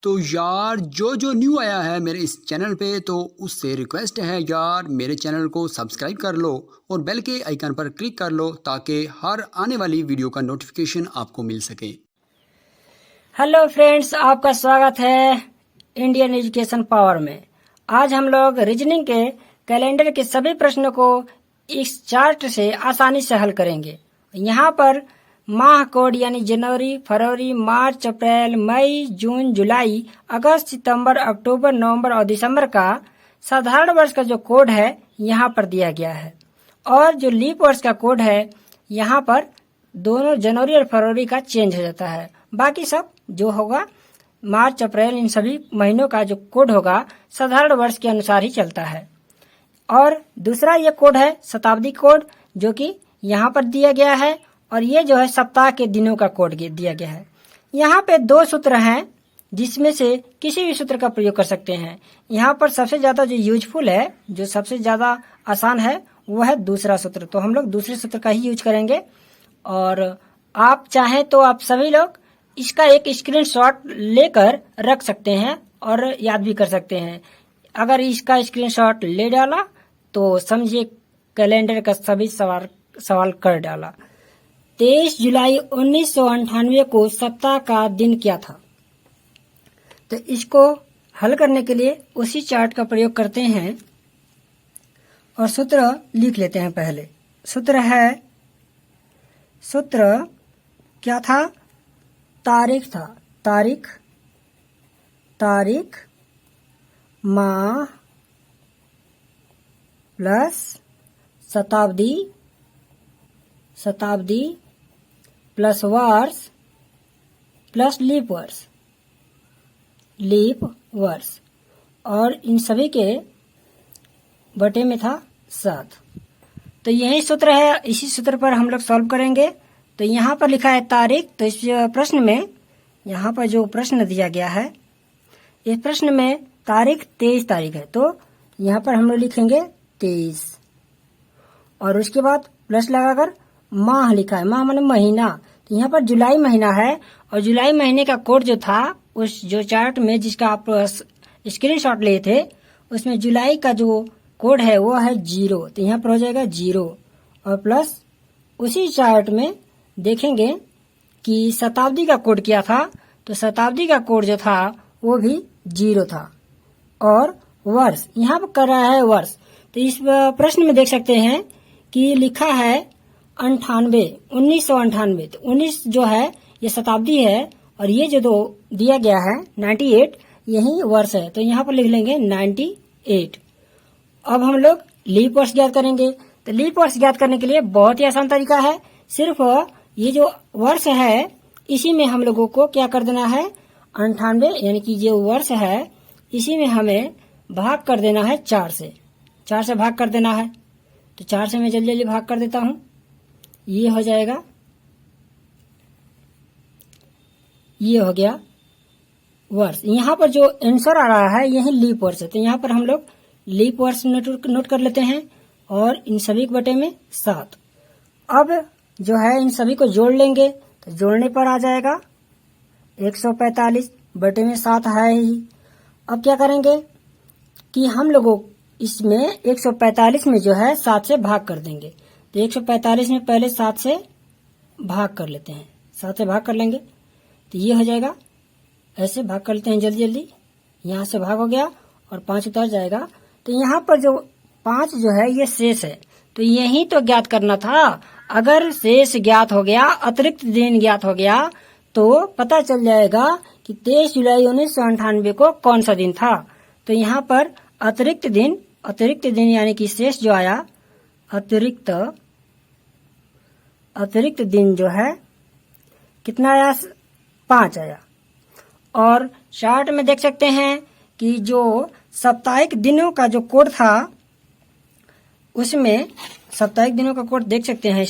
तो यार जो न्यू आया है मेरे इस चैनल पे तो उससे रिक्वेस्ट है यार मेरे चैनल को सब्सक्राइब कर लो और बेल के आइकन पर क्लिक कर लो ताकि हर आने वाली वीडियो का नोटिफिकेशन आपको मिल सके। हेलो फ्रेंड्स, आपका स्वागत है इंडियन एजुकेशन पावर में। आज हम लोग रीजनिंग के कैलेंडर के सभी प्रश्नों को इस चार्ट से आसानी से हल करेंगे। यहाँ पर माह कोड यानी जनवरी, फरवरी, मार्च, अप्रैल, मई, जून, जुलाई, अगस्त, सितंबर, अक्टूबर, नवंबर और दिसंबर का साधारण वर्ष का जो कोड है यहाँ पर दिया गया है, और जो लीप वर्ष का कोड है यहाँ पर दोनों जनवरी और फरवरी का चेंज हो जाता है। बाकी सब जो होगा मार्च, अप्रैल, इन सभी महीनों का जो कोड होगा साधारण वर्ष के अनुसार ही चलता है। और दूसरा ये कोड है शताब्दी कोड, जो कि यहाँ पर दिया गया है, और ये जो है सप्ताह के दिनों का कोड दिया गया है। यहाँ पे दो सूत्र हैं जिसमें से किसी भी सूत्र का प्रयोग कर सकते हैं। यहाँ पर सबसे ज्यादा जो यूजफुल है, जो सबसे ज्यादा आसान है, वो है दूसरा सूत्र, तो हम लोग दूसरे सूत्र का ही यूज करेंगे। और आप चाहें तो आप सभी लोग इसका एक स्क्रीनशॉट लेकर रख सकते हैं और याद भी कर सकते हैं। अगर इसका स्क्रीनशॉट ले डाला तो समझिए कैलेंडर का सभी सवाल कर डाला। 23 जुलाई 1998 को सप्ताह का दिन क्या था? तो इसको हल करने के लिए उसी चार्ट का प्रयोग करते हैं और सूत्र लिख लेते हैं। पहले सूत्र क्या था? तारीख था। तारीख माह प्लस शताब्दी प्लस वर्ष प्लस लीप वर्ष, और इन सभी के बटे में था 7। तो यही सूत्र है, इसी सूत्र पर हम लोग सॉल्व करेंगे। तो यहाँ पर लिखा है तारीख, तो इस प्रश्न में यहाँ पर जो प्रश्न दिया गया है, इस प्रश्न में तारीख 23 तारीख है, तो यहाँ पर हम लोग लिखेंगे 23, और उसके बाद प्लस लगाकर माह लिखा है। माह माने महीना, तो यहाँ पर जुलाई महीना है, और जुलाई महीने का कोड जो था उस जो चार्ट में जिसका आप स्क्रीनशॉट लिए थे, उसमें जुलाई का जो कोड है वो है 0, तो यहाँ पर हो जाएगा 0, और प्लस उसी चार्ट में देखेंगे कि शताब्दी का कोड क्या था, तो शताब्दी का कोड जो था वो भी 0 था। और वर्ष यहाँ पर कर रहा है वर्ष, तो इस प्रश्न में देख सकते हैं कि लिखा है 1998, तो 19 जो है ये शताब्दी है, और ये जो दिया गया है 98 यही वर्ष है, तो यहाँ पर लिख लेंगे 98। अब हम लोग लीप वर्ष ज्ञात करेंगे। तो लीप वर्ष ज्ञात करने के लिए बहुत ही आसान तरीका है, सिर्फ ये जो वर्ष है इसी में हम लोगों को क्या कर देना है, 98 यानी कि जो वर्ष है इसी में हमें भाग कर देना है 4 से भाग कर देना है। तो 4 से मैं जल्दी भाग कर देता हूँ, ये हो जाएगा, ये हो गया वर्ष। यहाँ पर जो आंसर आ रहा है यही लीप वर्ष है, तो यहाँ पर हम लोग लीप वर्ष नोट कर लेते हैं, और इन सभी के बटे में 7। अब जो है इन सभी को जोड़ लेंगे, तो जोड़ने पर आ जाएगा 145, बटे में 7 है ही। अब क्या करेंगे कि हम लोगों इसमें 145 में जो है 7 से भाग कर देंगे, तो 145 में पहले 7 से भाग कर लेते हैं, 7 से भाग कर लेंगे, तो ये हो जाएगा। ऐसे भाग कर लेते हैं जल्दी, यहाँ से भाग हो गया और 5 उतर जाएगा। तो यहाँ पर जो 5 जो है ये शेष है, तो यही तो ज्ञात करना था। अगर शेष ज्ञात हो गया, अतिरिक्त दिन ज्ञात हो गया, तो पता चल जाएगा कि 23 जुलाई 1998 को कौन सा दिन था। तो यहाँ पर अतिरिक्त दिन यानी कि शेष जो आया, अतिरिक्त दिन जो है कितना आया, 5 आया। और चार्ट में देख सकते हैं कि जो साप्ताहिक दिनों का जो कोड था, उसमें साप्ताहिक दिनों का कोड देख सकते हैं।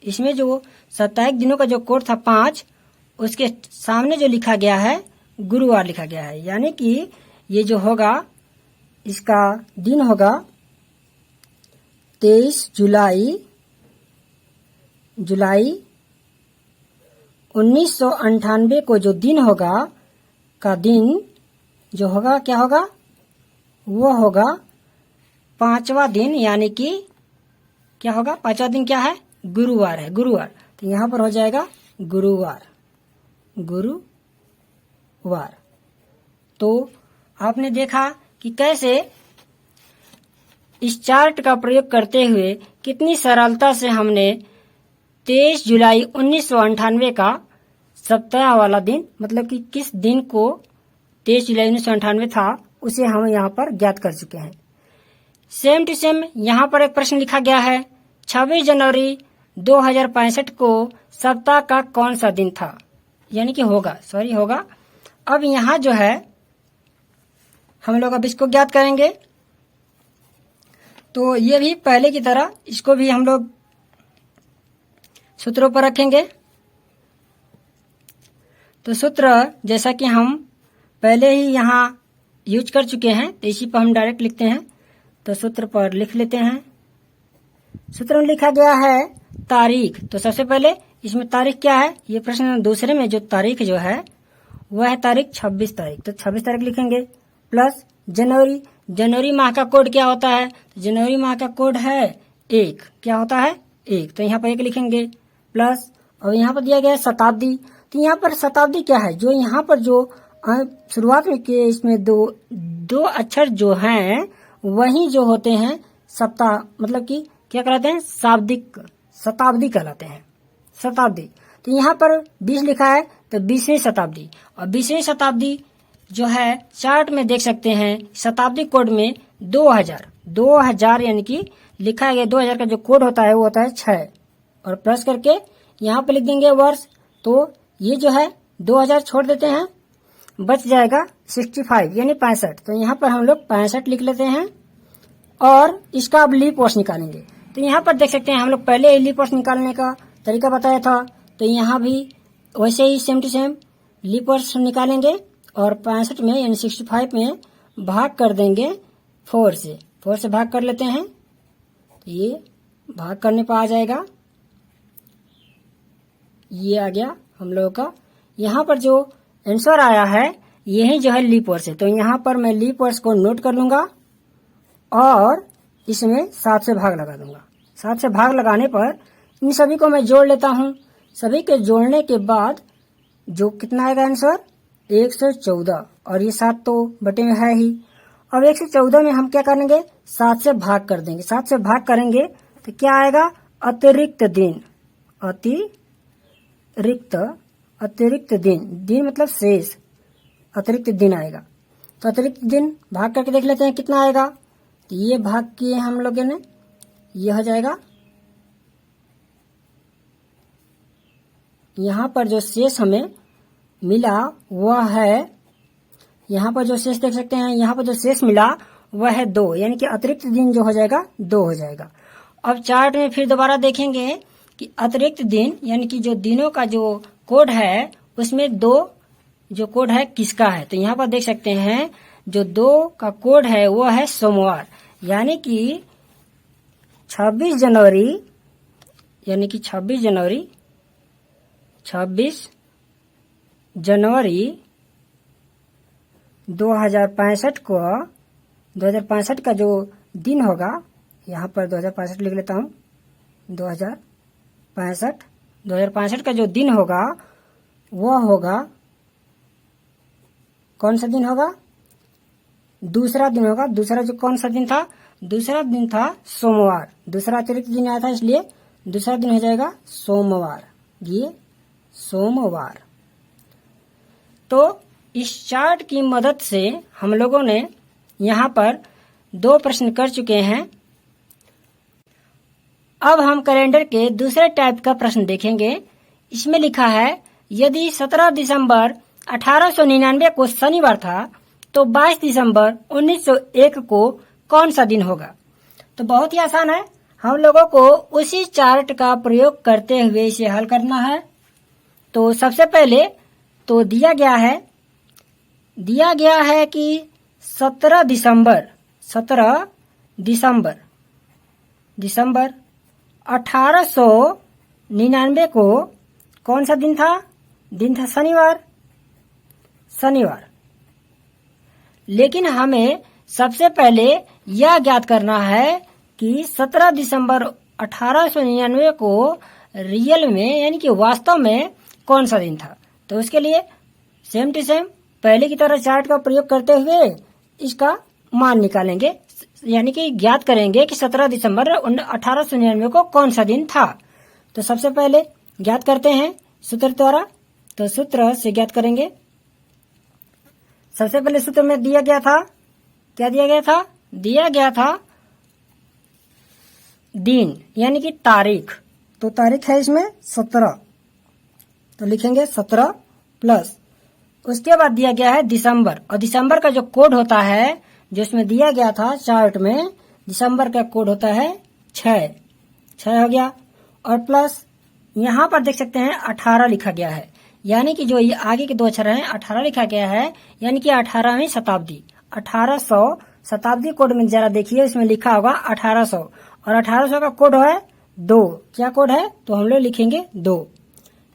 इसमें जो साप्ताहिक दिनों का जो कोड था 5, उसके सामने जो लिखा गया है गुरुवार लिखा गया है, यानी कि ये जो होगा इसका दिन होगा 23 जुलाई 1998 को जो दिन होगा का दिन जो होगा क्या होगा, वो होगा 5वां दिन, यानी कि क्या होगा, 5वां दिन क्या है, गुरुवार है, गुरुवार। तो यहाँ पर हो जाएगा गुरुवार, गुरुवार। तो आपने देखा कि कैसे इस चार्ट का प्रयोग करते हुए कितनी सरलता से हमने 23 जुलाई 1998 का सप्ताह वाला दिन, मतलब कि किस दिन को 23 जुलाई 1998 था, उसे हम यहाँ पर ज्ञात कर चुके हैं। सेम टू सेम यहाँ पर एक प्रश्न लिखा गया है, 26 जनवरी 2065 को सप्ताह का कौन सा दिन था, यानी कि होगा। अब यहाँ जो है हम लोग अब इसको ज्ञात करेंगे। तो ये भी पहले की तरह इसको भी हम लोग सूत्रों पर रखेंगे। तो सूत्र जैसा कि हम पहले ही यहाँ यूज कर चुके हैं, तो इसी पर हम डायरेक्ट लिखते हैं। तो सूत्र पर लिख लेते हैं। सूत्र में लिखा गया है तारीख। तो सबसे पहले इसमें तारीख क्या है, ये प्रश्न दूसरे में जो तारीख जो है वह है तारीख 26 तारीख। तो 26 तारीख लिखेंगे, प्लस जनवरी। जनवरी माह का कोड क्या होता है, तो जनवरी माह का कोड है 1। क्या होता है, 1। तो यहाँ पर 1 लिखेंगे, प्लस और यहाँ पर दिया गया है शताब्दी। तो यहाँ पर शताब्दी क्या है, जो यहाँ पर जो शुरुआत में के इसमें दो अक्षर जो हैं वही जो होते हैं सप्ताह, मतलब कि क्या कहलाते हैं, शाब्दिक शताब्दी कहलाते हैं, शताब्दी। तो यहाँ पर 20 लिखा है, तो 20वीं शताब्दी। और 20वीं शताब्दी जो है चार्ट में देख सकते हैं, शताब्दी कोड में 2000 यानी कि लिखा गया 2000 का जो कोड होता है वो होता है 6, और प्लस करके यहाँ पे लिख देंगे वर्ष। तो ये जो है 2000 छोड़ देते हैं, बच जाएगा 65 यानी 65। तो यहाँ पर हम लोग 65 लिख लेते हैं, और इसका अब लीप वर्ष निकालेंगे। तो यहाँ पर देख सकते हैं हम लोग पहले लीप वर्ष निकालने का तरीका बताया था, तो यहाँ भी वैसे ही सेम टू सेम लीप वर्ष निकालेंगे, और 65 में यानी 65 में भाग कर देंगे 4 से। 4 से भाग कर लेते हैं, तो ये भाग करने पर आ जाएगा, ये आ गया हम लोगों का। यहाँ पर जो आंसर आया है यही जो है लीप वर्ष है। तो यहाँ पर मैं लीप वर्ष को नोट कर लूंगा और इसमें 7 से भाग लगा दूंगा। 7 से भाग लगाने पर इन सभी को मैं जोड़ लेता हूँ। सभी के जोड़ने के बाद जो कितना आएगा आंसर, 114, और ये 7 तो बटे में है ही। अब 114 में हम क्या करेंगे, 7 से भाग कर देंगे। 7 से भाग करेंगे तो क्या आएगा, अतिरिक्त दिन। अतिरिक्त दिन, दिन मतलब शेष, अतिरिक्त दिन आएगा। तो अतिरिक्त दिन भाग करके देख लेते हैं कितना आएगा। तो ये भाग किए हम लोगों ने, ये हो जाएगा। यहाँ पर जो शेष हमें मिला वह है, यहाँ पर जो शेष देख सकते हैं, यहाँ पर जो शेष मिला वह है 2, यानी कि अतिरिक्त दिन जो हो जाएगा 2 हो जाएगा। अब चार्ट में फिर दोबारा देखेंगे कि अतिरिक्त दिन यानी कि जो दिनों का जो कोड है उसमें 2 जो कोड है किसका है। तो यहाँ पर देख सकते हैं जो 2 का कोड है वो है सोमवार, यानी कि 26 जनवरी, यानी कि 26 जनवरी 2065 को, 2065 का जो दिन होगा, यहाँ पर 2065 लिख लेता हूँ। 2065 का जो दिन होगा वह होगा, कौन सा दिन होगा, दूसरा दिन होगा। दूसरा जो कौन सा दिन था, दूसरा दिन था सोमवार। दूसरा अतिरिक्त दिन आया था इसलिए दूसरा दिन हो जाएगा सोमवार, ये सोमवार। तो इस चार्ट की मदद से हम लोगों ने यहाँ पर 2 प्रश्न कर चुके हैं। अब हम कैलेंडर के दूसरे टाइप का प्रश्न देखेंगे। इसमें लिखा है, यदि 17 दिसंबर 1899 को शनिवार था तो 22 दिसंबर 1901 को कौन सा दिन होगा। तो बहुत ही आसान है, हम लोगों को उसी चार्ट का प्रयोग करते हुए इसे हल करना है। तो सबसे पहले तो दिया गया है कि 17 दिसंबर 1899 को कौन सा दिन था, शनिवार। लेकिन हमें सबसे पहले यह ज्ञात करना है कि 17 दिसंबर 1899 को रियल में यानी कि वास्तव में कौन सा दिन था। तो उसके लिए सेम टू सेम पहले की तरह चार्ट का प्रयोग करते हुए इसका मान निकालेंगे, यानी कि ज्ञात करेंगे कि 17 दिसंबर 1899 को कौन सा दिन था। तो सबसे पहले ज्ञात करते हैं सूत्र द्वारा। तो सूत्र से ज्ञात करेंगे। सबसे पहले सूत्र में दिया गया था, क्या दिया गया था? दिया गया था दिन यानी कि तारीख। तो तारीख है इसमें 17, तो लिखेंगे 17 प्लस उसके बाद दिया गया है दिसंबर, और दिसंबर का जो कोड होता है जो इसमें दिया गया था चार्ट में, दिसंबर का कोड होता है 6 हो गया। और प्लस यहाँ पर देख सकते हैं 18 लिखा गया है, यानी कि जो ये आगे के दो अक्षर हैं 18 लिखा गया है, यानी कि 18वीं शताब्दी 1800 शताब्दी कोड में जरा देखिए, इसमें लिखा होगा 1800 और 1800 का कोड है 2। क्या कोड है? तो हम लोग लिखेंगे 2।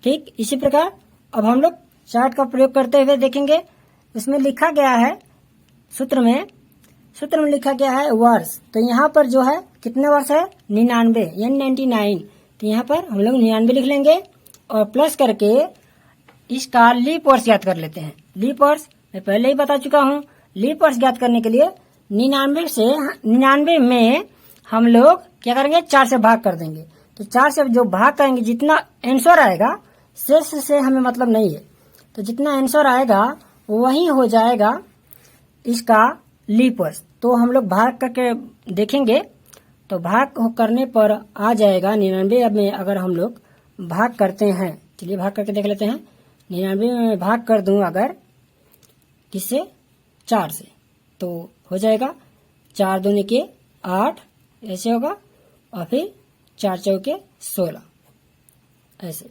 ठीक इसी प्रकार अब हम लोग चार्ट का प्रयोग करते हुए देखेंगे। इसमें लिखा गया है सूत्र में लिखा गया है वर्ष। तो यहाँ पर जो है कितने वर्ष है? 99 यानी 99। तो यहाँ पर हम लोग 99 लिख लेंगे और प्लस करके इसका लीप वर्ष ज्ञात कर लेते हैं। लीप वर्ष मैं पहले ही बता चुका हूँ। लीप वर्ष ज्ञात करने के लिए 99 में हम लोग क्या करेंगे? 4 से भाग कर देंगे। तो 4 से जो भाग करेंगे जितना आंसर आएगा, शेष से हमें मतलब नहीं है, तो जितना आंसर आएगा वही हो जाएगा इसका लीप वर्ष। तो हम लोग भाग करके देखेंगे, तो भाग करने पर आ जाएगा 99 में। अगर हम लोग भाग करते हैं, चलिए भाग करके देख लेते हैं। 99 में भाग कर दूं अगर किससे? 4 से, तो हो जाएगा 4 दूनी के 8 ऐसे होगा, और फिर 4 चौके 16 ऐसे।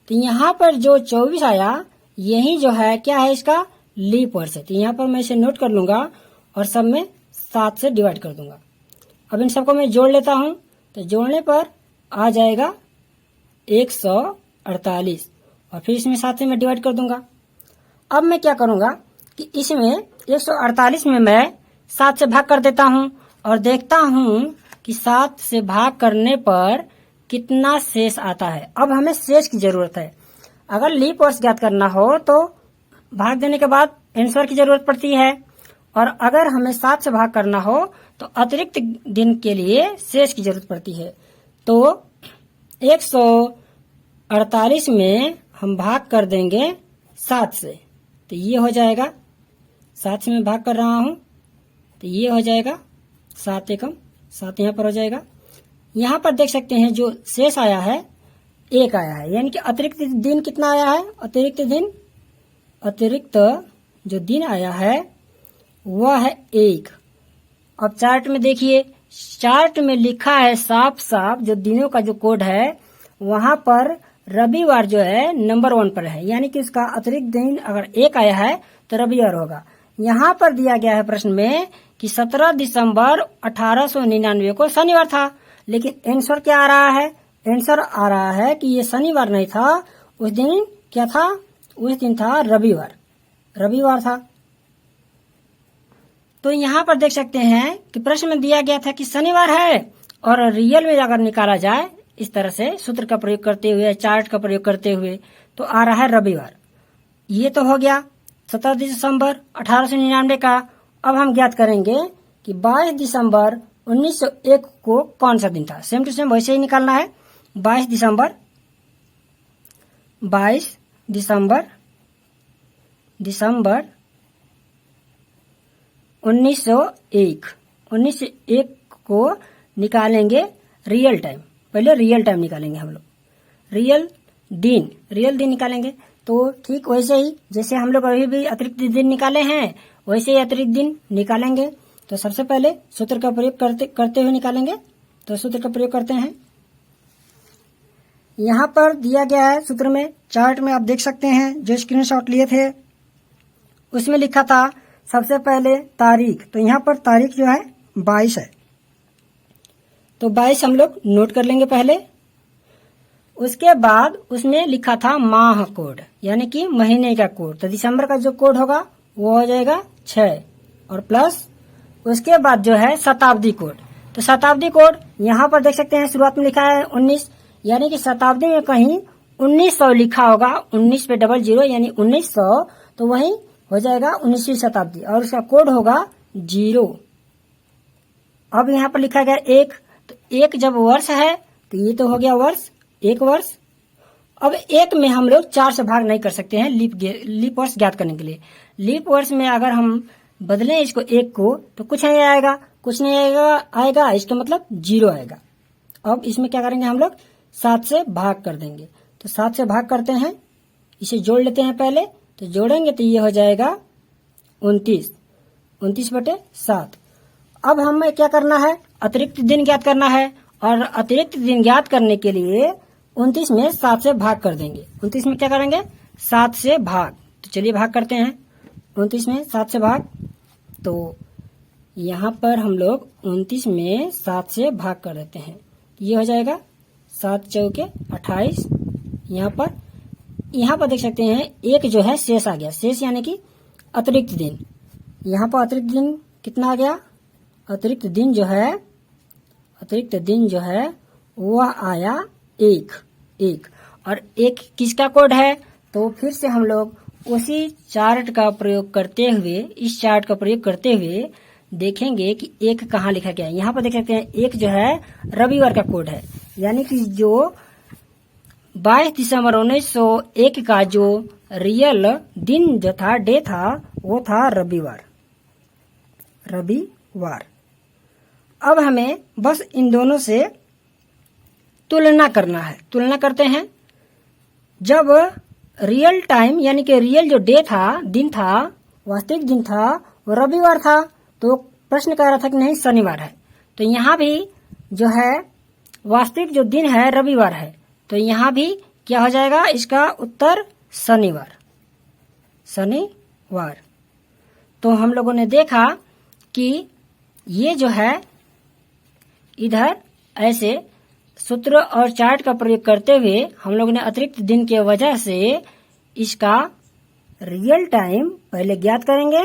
तो यहाँ पर जो 24 आया यही जो है क्या है? इसका लीप वर्ष है। तो यहाँ पर मैं इसे नोट कर लूंगा और सब में 7 से डिवाइड कर दूंगा। अब इन सबको मैं जोड़ लेता हूँ, तो जोड़ने पर आ जाएगा 148 और फिर इसमें 7 से मैं डिवाइड कर दूंगा। अब मैं क्या करूंगा कि इसमें 148 में मैं 7 से भाग कर देता हूँ और देखता हूँ कि 7 से भाग करने पर कितना शेष आता है। अब हमें शेष की जरूरत है। अगर लीप वर्ष ज्ञात करना हो तो भाग देने के बाद आंसर की जरूरत पड़ती है, और अगर हमें 7 से भाग करना हो तो अतिरिक्त दिन के लिए शेष की जरूरत पड़ती है। तो 148 में हम भाग कर देंगे 7 से, तो ये हो जाएगा 7 से मैं भाग कर रहा हूं, तो ये हो जाएगा 7 एकम 7 यहाँ पर हो जाएगा। यहाँ पर देख सकते हैं जो शेष आया है 1 आया है, यानी कि अतिरिक्त दिन कितना आया है? अतिरिक्त जो दिन आया है वह है 1। अब चार्ट में देखिए, चार्ट में लिखा है साफ साफ जो दिनों का जो कोड है वहां पर रविवार जो है नंबर 1 पर है, यानी कि उसका अतिरिक्त दिन अगर 1 आया है तो रविवार होगा। यहाँ पर दिया गया है प्रश्न में कि 17 दिसंबर 1899 को शनिवार था, लेकिन आंसर क्या आ रहा है? आंसर आ रहा है कि ये शनिवार नहीं था, उस दिन क्या था? उस दिन था रविवार था। तो यहाँ पर देख सकते हैं कि प्रश्न में दिया गया था कि शनिवार है, और रियल में अगर निकाला जाए इस तरह से सूत्र का प्रयोग करते हुए, चार्ट का प्रयोग करते हुए, तो आ रहा है रविवार। ये तो हो गया 17 दिसंबर 1899 का। अब हम ज्ञात करेंगे कि 22 दिसंबर 1901 को कौन सा दिन था। सेम टू सेम वैसे ही निकालना है। 22 दिसंबर 1901 को निकालेंगे रियल टाइम। पहले रियल टाइम निकालेंगे हम लोग, रियल दिन निकालेंगे। तो ठीक वैसे ही जैसे हम लोग अभी भी अतिरिक्त दिन निकाले हैं वैसे ही अतिरिक्त दिन निकालेंगे। तो सबसे पहले सूत्र का प्रयोग करते हुए निकालेंगे। तो सूत्र का प्रयोग करते हैं। यहाँ पर दिया गया है सूत्र में, चार्ट में आप देख सकते हैं जो स्क्रीनशॉट लिए थे उसमें लिखा था सबसे पहले तारीख। तो यहाँ पर तारीख जो है 22 है, तो 22 हम लोग नोट कर लेंगे पहले। उसके बाद उसमें लिखा था माह कोड, यानी कि महीने का कोड। तो दिसंबर का जो कोड होगा वो हो जाएगा 6। और प्लस उसके बाद जो है शताब्दी कोड। तो शताब्दी कोड यहाँ पर देख सकते हैं शुरुआत में लिखा है 19, यानी कि शताब्दी में कहीं 1900 लिखा होगा, 19 पे डबल जीरो यानी 1900, तो वही हो जाएगा 19वीं शताब्दी और उसका कोड होगा 0। अब यहाँ पर लिखा गया 1, तो 1 जब वर्ष है तो ये तो हो गया वर्ष, 1 वर्ष। अब 1 में हम लोग 4 से भाग नहीं कर सकते हैं लीप वर्ष ज्ञात करने के लिए। लीप वर्ष में अगर हम बदलें इसको 1 को तो कुछ नहीं आएगा, कुछ नहीं आएगा, इसका मतलब 0 आएगा। अब इसमें क्या करेंगे हम लोग 7 से भाग कर देंगे। तो 7 से भाग करते हैं, इसे जोड़ लेते हैं पहले, तो जोड़ेंगे तो ये हो जाएगा 29, 29/7। अब हमें क्या करना है, अतिरिक्त दिन ज्ञात करना है, और अतिरिक्त दिन ज्ञात करने के लिए 29 में 7 से भाग कर देंगे। 29 में क्या करेंगे 7 से भाग, तो चलिए भाग करते हैं 29 में 7 से भाग। तो यहाँ पर हम लोग 29 में 7 से भाग कर देते हैं, ये हो जाएगा 7 चौके 28। यहाँ पर देख सकते हैं एक जो है शेष आ गया, शेष यानी कि अतिरिक्त दिन। यहाँ पर अतिरिक्त दिन कितना आ गया, अतिरिक्त दिन जो है वह आया 1। और 1 किसका कोड है, तो फिर से हम लोग उसी चार्ट का प्रयोग करते हुए, इस चार्ट का प्रयोग करते हुए देखेंगे कि 1 कहाँ लिखा गया है। यहाँ पर देख सकते हैं 1 जो है रविवार का कोड है, यानी कि जो 22 दिसंबर 1901 का जो रियल दिन जो था, डे था, वो था रविवार। अब हमें बस इन दोनों से तुलना करना है। तुलना करते हैं, जब रियल टाइम यानी कि रियल जो डे था, दिन था, वास्तविक दिन था, वो रविवार था, तो प्रश्न कह रहा था कि नहीं शनिवार है। तो यहाँ भी जो है वास्तविक जो दिन है रविवार है, तो यहाँ भी क्या हो जाएगा, इसका उत्तर शनिवार। तो हम लोगों ने देखा कि ये जो है इधर ऐसे सूत्र और चार्ट का प्रयोग करते हुए हम लोग ने अतिरिक्त दिन के वजह से इसका रियल टाइम पहले ज्ञात करेंगे,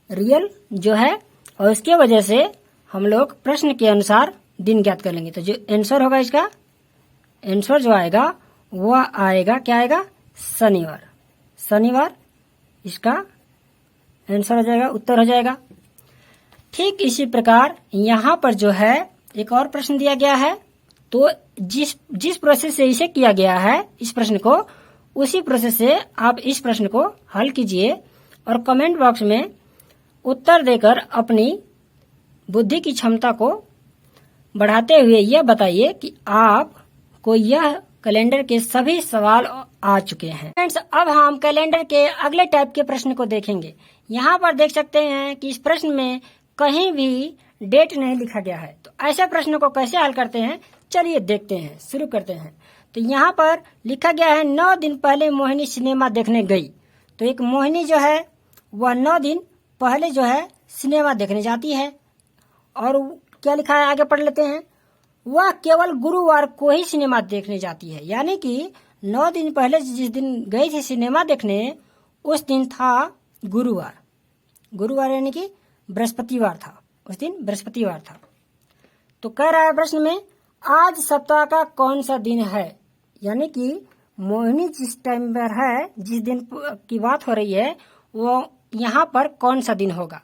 रियल जो है, और उसके वजह से हम लोग प्रश्न के अनुसार दिन ज्ञात कर लेंगे। तो जो आंसर होगा, इसका आंसर जो आएगा वह आएगा, क्या आएगा, शनिवार इसका आंसर हो जाएगा, उत्तर हो जाएगा। ठीक इसी प्रकार यहाँ पर जो है एक और प्रश्न दिया गया है, तो जिस प्रोसेस से इसे किया गया है इस प्रश्न को, उसी प्रोसेस से आप इस प्रश्न को हल कीजिए और कमेंट बॉक्स में उत्तर देकर अपनी बुद्धि की क्षमता को बढ़ाते हुए यह बताइए कि आपको यह कैलेंडर के सभी सवाल आ चुके हैं। फ्रेंड्स, अब हम कैलेंडर के अगले टाइप के प्रश्न को देखेंगे। यहाँ पर देख सकते हैं कि इस प्रश्न में कहीं भी डेट नहीं लिखा गया है। तो ऐसे प्रश्नों को कैसे हल करते हैं, चलिए देखते हैं, शुरू करते हैं। तो यहाँ पर लिखा गया है 9 दिन पहले मोहिनी सिनेमा देखने गई। तो एक मोहिनी जो है वह 9 दिन पहले जो है सिनेमा देखने जाती है, और क्या लिखा है आगे पढ़ लेते हैं, वह केवल गुरुवार को ही सिनेमा देखने जाती है। यानी कि 9 दिन पहले जिस दिन गई थी सिनेमा देखने, उस दिन था गुरुवार यानी कि बृहस्पतिवार था, उस दिन बृहस्पतिवार था। तो कह रहा है प्रश्न में, आज सप्ताह का कौन सा दिन है, यानी कि मोहिनी जिस टाइम पर है, जिस दिन की बात हो रही है, वो यहाँ पर कौन सा दिन होगा।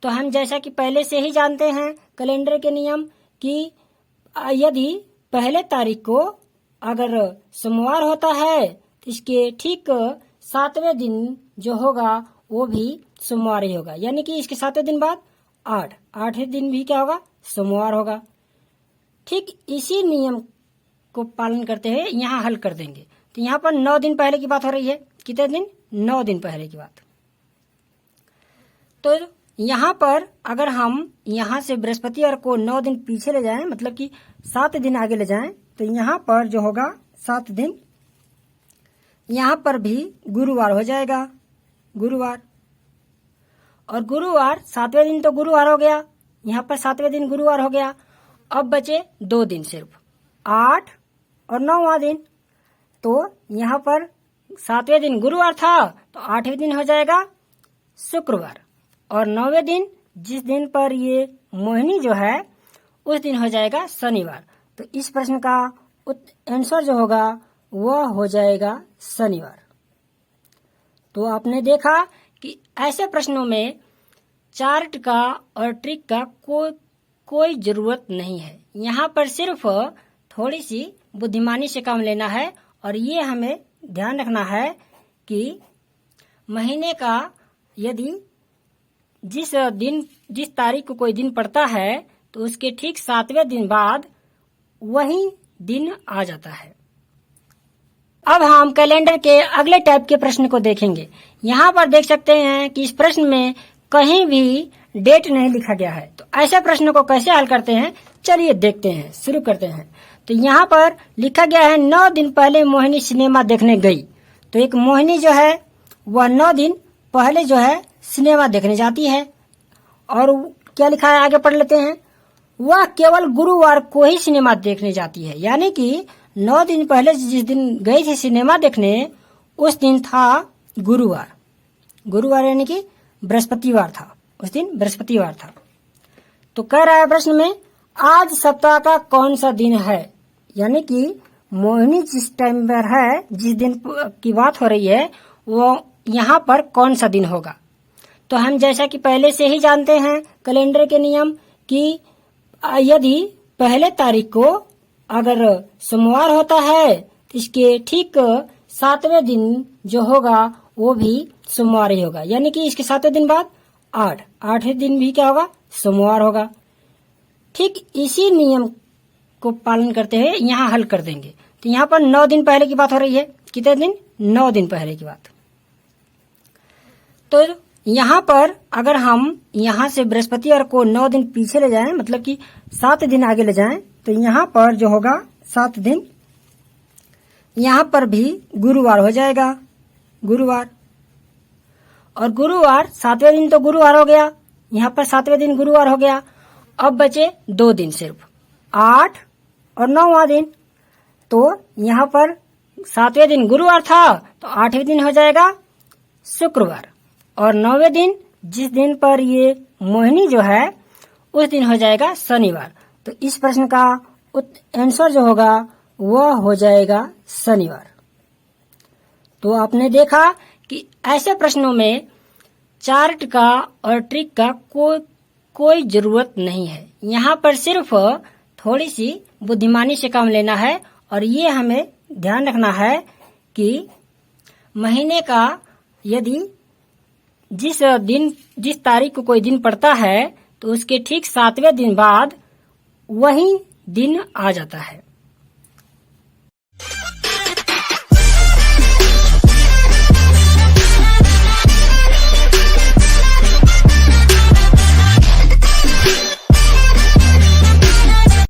तो हम जैसा कि पहले से ही जानते हैं कैलेंडर के नियम कि यदि पहले तारीख को अगर सोमवार होता है तो इसके ठीक 7वें दिन जो होगा वो भी सोमवार ही होगा, यानी कि इसके 7वें दिन बाद 8वें दिन भी क्या होगा, सोमवार होगा। ठीक इसी नियम को पालन करते हुए यहाँ हल कर देंगे। तो यहाँ पर 9 दिन पहले की बात हो रही है, कितने दिन, 9 दिन पहले की बात। तो यहाँ पर अगर हम यहाँ से बृहस्पतिवार को 9 दिन पीछे ले जाएं, मतलब कि 7 दिन आगे ले जाएं, तो यहाँ पर जो होगा 7 दिन, यहाँ पर भी गुरुवार हो जाएगा, गुरुवार। और गुरुवार 7वें दिन तो गुरुवार हो गया, यहाँ पर 7वें दिन गुरुवार हो गया। अब बचे 2 दिन सिर्फ, 8 और 9वां दिन। तो यहाँ पर 7वें दिन गुरुवार था, तो 8वें दिन हो जाएगा शुक्रवार। और 9वें दिन जिस दिन पर ये मोहिनी जो है उस दिन हो जाएगा शनिवार। तो इस प्रश्न का आंसर जो होगा वह हो जाएगा शनिवार। तो आपने देखा कि ऐसे प्रश्नों में चार्ट का और ट्रिक का कोई जरूरत नहीं है। यहाँ पर सिर्फ थोड़ी सी बुद्धिमानी से काम लेना है और ये हमें ध्यान रखना है कि महीने का यदि जिस तारीख को कोई दिन पड़ता है तो उसके ठीक 7वें दिन बाद वही दिन आ जाता है। अब हम कैलेंडर के अगले टाइप के प्रश्न को देखेंगे। यहाँ पर देख सकते हैं कि इस प्रश्न में कहीं भी डेट नहीं लिखा गया है। तो ऐसे प्रश्नों को कैसे हल करते हैं, चलिए देखते हैं, शुरू करते हैं। तो यहाँ पर लिखा गया है 9 दिन पहले मोहिनी सिनेमा देखने गई। तो एक मोहिनी जो है वह 9 दिन पहले जो है सिनेमा देखने जाती है। और क्या लिखा है आगे पढ़ लेते हैं। वह केवल गुरुवार को ही सिनेमा देखने जाती है, यानी कि 9 दिन पहले जिस दिन गई थी सिनेमा देखने उस दिन था गुरुवार। गुरुवार यानी कि बृहस्पतिवार था, उस दिन बृहस्पतिवार था। तो कह रहा है प्रश्न में आज सप्ताह का कौन सा दिन है, यानी कि मोहिनी जिस टाइम पर है, जिस दिन की बात हो रही है वो यहाँ पर कौन सा दिन होगा। तो हम जैसा कि पहले से ही जानते हैं कैलेंडर के नियम कि यदि पहले तारीख को अगर सोमवार होता है तो इसके ठीक 7वें दिन जो होगा वो भी सोमवार ही होगा, यानी कि इसके 7वें दिन बाद 8वें दिन भी क्या होगा, सोमवार होगा। ठीक इसी नियम को पालन करते हुए यहाँ हल कर देंगे। तो यहाँ पर 9 दिन पहले की बात हो रही है। कितने दिन? 9 दिन पहले की बात। तो यहाँ पर अगर हम यहाँ से बृहस्पतिवार को 9 दिन पीछे ले जाएं, मतलब कि 7 दिन आगे ले जाएं, तो यहाँ पर जो होगा 7 दिन, यहाँ पर भी गुरुवार हो जाएगा, गुरुवार। और गुरुवार 7वें दिन तो गुरुवार हो गया, यहाँ पर 7वें दिन गुरुवार हो गया। अब बचे 2 दिन सिर्फ, 8 और 9वां दिन। तो यहाँ पर 7वें दिन गुरुवार था तो 8वें दिन हो जाएगा शुक्रवार। और 9वें दिन जिस दिन पर ये मोहिनी जो है उस दिन हो जाएगा शनिवार। तो इस प्रश्न का आंसर जो होगा वह हो जाएगा शनिवार। तो आपने देखा कि ऐसे प्रश्नों में चार्ट का और ट्रिक का कोई जरूरत नहीं है। यहाँ पर सिर्फ थोड़ी सी बुद्धिमानी से काम लेना है और ये हमें ध्यान रखना है कि महीने का यदि जिस तारीख को कोई दिन पड़ता है तो उसके ठीक 7वें दिन बाद वही दिन आ जाता है।